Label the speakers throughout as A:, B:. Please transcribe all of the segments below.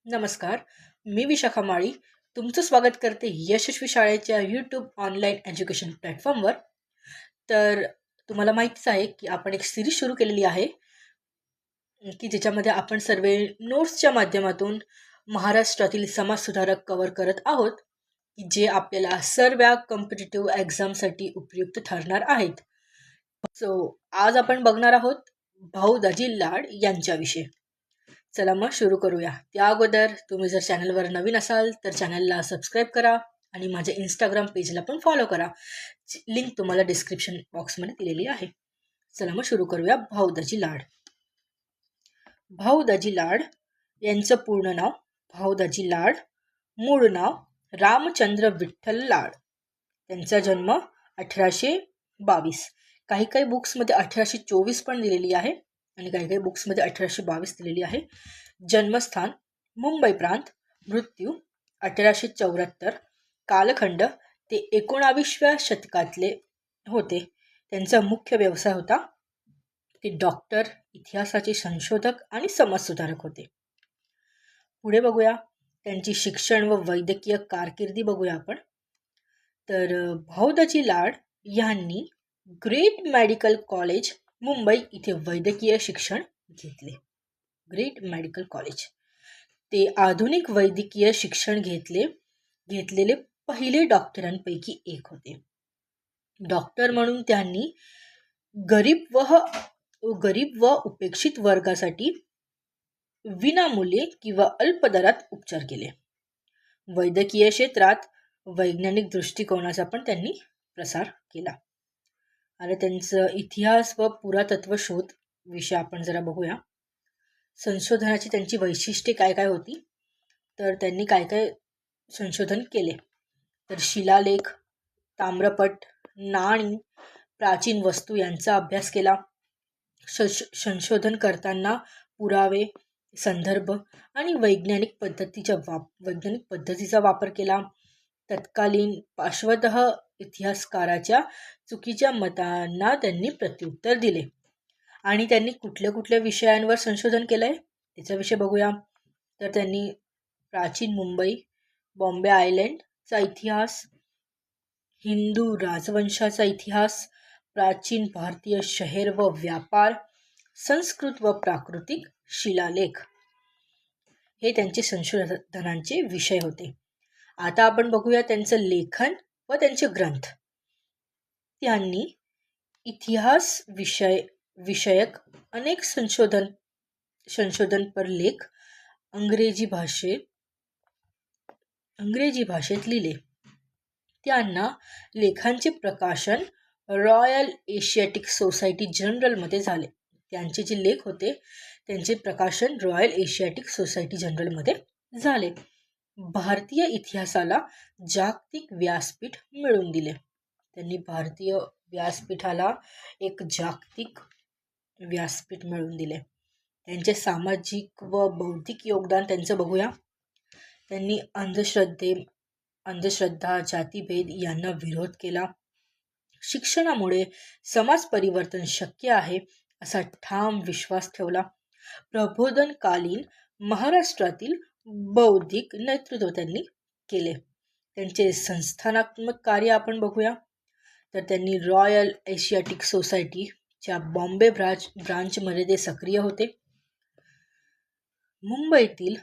A: नमस्कार. मी विशाखा माळी तुमचं स्वागत करते यशस्वी शाळेच्या यूट्यूब ऑनलाईन एज्युकेशन प्लॅटफॉर्मवर. तर तुम्हाला माहितीच आहे की आपण एक सिरीज सुरू केलेली आहे की ज्याच्यामध्ये आपण सर्व नोट्सच्या माध्यमातून महाराष्ट्रातील समाजसुधारक कव्हर करत आहोत की जे आपल्याला सर्व कॉम्पिटिटिव्ह एक्झामसाठी उपयुक्त ठरणार आहेत. सो आज आपण बघणार आहोत भाऊ दाजी लाड यांच्याविषयी. चला मग सुरू करूया. त्या अगोदर तुम्ही जर चॅनलवर नवीन असाल तर चॅनलला सबस्क्राईब करा आणि माझ्या इंस्टाग्राम पेजला पण फॉलो करा. लिंक तुम्हाला डिस्क्रिप्शन बॉक्समध्ये दिलेली आहे. चला मग सुरू करूया. भाऊदाजी लाड. भाऊदाजी लाड यांचं पूर्ण नाव भाऊदाजी लाड, मूळ नाव रामचंद्र विठ्ठल लाड. त्यांचा जन्म 1822. काही काही बुक्समध्ये 1824 पण दिलेली आहे आणि काही काही बुक्समध्ये 1822 दिलेली आहे. जन्मस्थान मुंबई प्रांत. मृत्यू 1874. कालखंड ते 19व्या शतकातले होते. त्यांचा मुख्य व्यवसाय होता ते डॉक्टर, इतिहासाचे संशोधक आणि समाजसुधारक होते. पुढे बघूया त्यांची शिक्षण व वैद्यकीय कारकिर्दी बघूया आपण. तर भाऊदाजी लाड यांनी ग्रेट मेडिकल कॉलेज मुंबई इथे वैद्यकीय शिक्षण घेतले. ग्रेट मेडिकल कॉलेज ते आधुनिक वैद्यकीय शिक्षण घेतलेले पहिले डॉक्टरांपैकी एक होते. डॉक्टर म्हणून त्यांनी गरीब व उपेक्षित वर्गासाठी विनामूल्य किंवा अल्प दरात उपचार केले. वैद्यकीय क्षेत्रात वैज्ञानिक दृष्टिकोनाचा पण त्यांनी प्रसार केला. आणि त्यांचं इतिहास व पुरातत्व शोध विषय आपण जरा बघूया. संशोधनाची त्यांची वैशिष्ट्ये काय काय होती, तर त्यांनी काय काय संशोधन केले. तर शिलालेख, ताम्रपट, नाणी, प्राचीन वस्तू यांचा अभ्यास केला. संशोधन करताना पुरावे, संदर्भ आणि वैज्ञानिक पद्धतीचा वापर केला. तत्कालीन पार्श्वतः इतिहासकाराच्या चुकीच्या मतांना त्यांनी प्रत्युत्तर दिले. आणि त्यांनी कुठल्या कुठल्या विषयांवर संशोधन केलं आहे त्याच्याविषयी बघूया. तर त्यांनी प्राचीन मुंबई, बॉम्बे आयलँडचा इतिहास, हिंदू राजवंशाचा इतिहास, प्राचीन भारतीय शहर व व्यापार, संस्कृत व प्राकृतिक शिलालेख हे त्यांचे संशोधनांचे विषय होते. आता आपण बघूया त्यांचं लेखन व त्यांचे ग्रंथ. त्यांनी इतिहास विषयक अनेक संशोधनपर लेख अंग्रेजी भाषेत लिहिले. त्यांना लेखांचे प्रकाशन रॉयल एशियाटिक सोसायटी जनरलमध्ये झाले. त्यांचे जे लेख होते त्यांचे प्रकाशन रॉयल एशियाटिक सोसायटी जनरलमध्ये झाले. भारतीय इतिहासाला जागतिक व्यासपीठ मिळवून दिले. त्यांनी भारतीय व्यासपीठाला एक जागतिक व्यासपीठ मिळवून दिले. त्यांचे सामाजिक व बौद्धिक योगदान त्यांचं बघूया. त्यांनी अंधश्रद्धा, जातीभेद यांना विरोध केला. शिक्षणामुळे समाज परिवर्तन शक्य आहे असा ठाम विश्वास ठेवला. प्रबोधनकालीन महाराष्ट्रातील बौद्धिक नेतृत्व त्यांनी केले. त्यांचे संस्थानात्मक कार्य आपण बघूया. तर त्यांनी रॉयल एशियाटिक सोसायटीच्या बॉम्बे ब्रांचमध्ये ते सक्रिय होते. मुंबईतील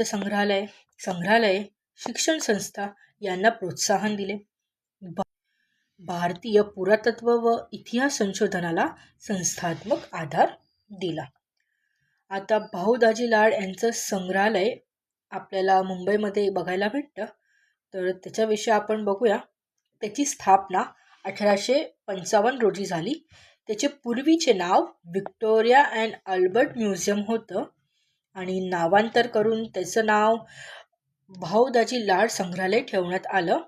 A: संग्रहालय, शिक्षण संस्था यांना प्रोत्साहन दिले. भारतीय पुरातत्व व इतिहास संशोधनाला संस्थात्मक आधार दिला. आता भाऊदाजी लाड यांचं संग्रहालय आपल्याला मुंबईमध्ये बघायला भेटतं. तर त्याच्याविषयी आपण बघूया. त्याची स्थापना 1855 रोजी झाली. त्याचे पूर्वीचे नाव व्हिक्टोरिया अँड अल्बर्ट म्युझियम होतं आणि नावांतर करून त्याचं नाव भाऊदाजी लाड संग्रहालय ठेवण्यात आलं,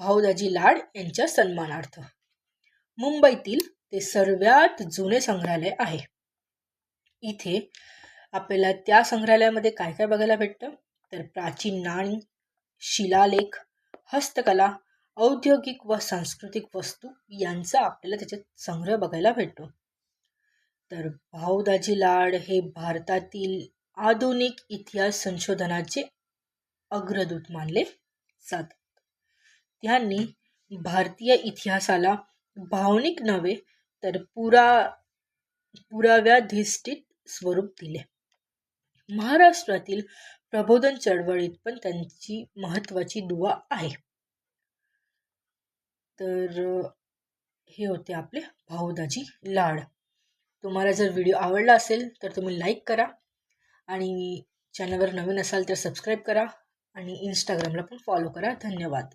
A: भाऊदाजी लाड यांच्या सन्मानार्थ. मुंबईतील ते सर्वात जुने संग्रहालय आहे. इथे आपल्याला त्या संग्रहालयामध्ये काय काय बघायला भेटतं, तर प्राचीन नाणी, शिलालेख, हस्तकला, औद्योगिक व सांस्कृतिक वस्तू यांचा आपल्याला त्याच्यात संग्रह बघायला भेटतो. तर भाऊदाजी लाड हे भारतातील आधुनिक इतिहास संशोधनाचे अग्रदूत मानले जातात. त्यांनी भारतीय इतिहासाला भावनिक नव्हे तर पुराव्याधिष्ठित स्वरूप दिले. महाराष्ट्रातील प्रबोधन चळवळीत पण त्यांची महत्त्वाची दुवा आहे. तर हे होते आपले भाऊदाजी लाड. तुम्हाला जर व्हिडिओ आवडला असेल तर तुम्ही लाईक करा आणि चॅनलवर नवीन असाल तर सबस्क्राईब करा आणि इंस्टाग्रामला पण फॉलो करा. धन्यवाद.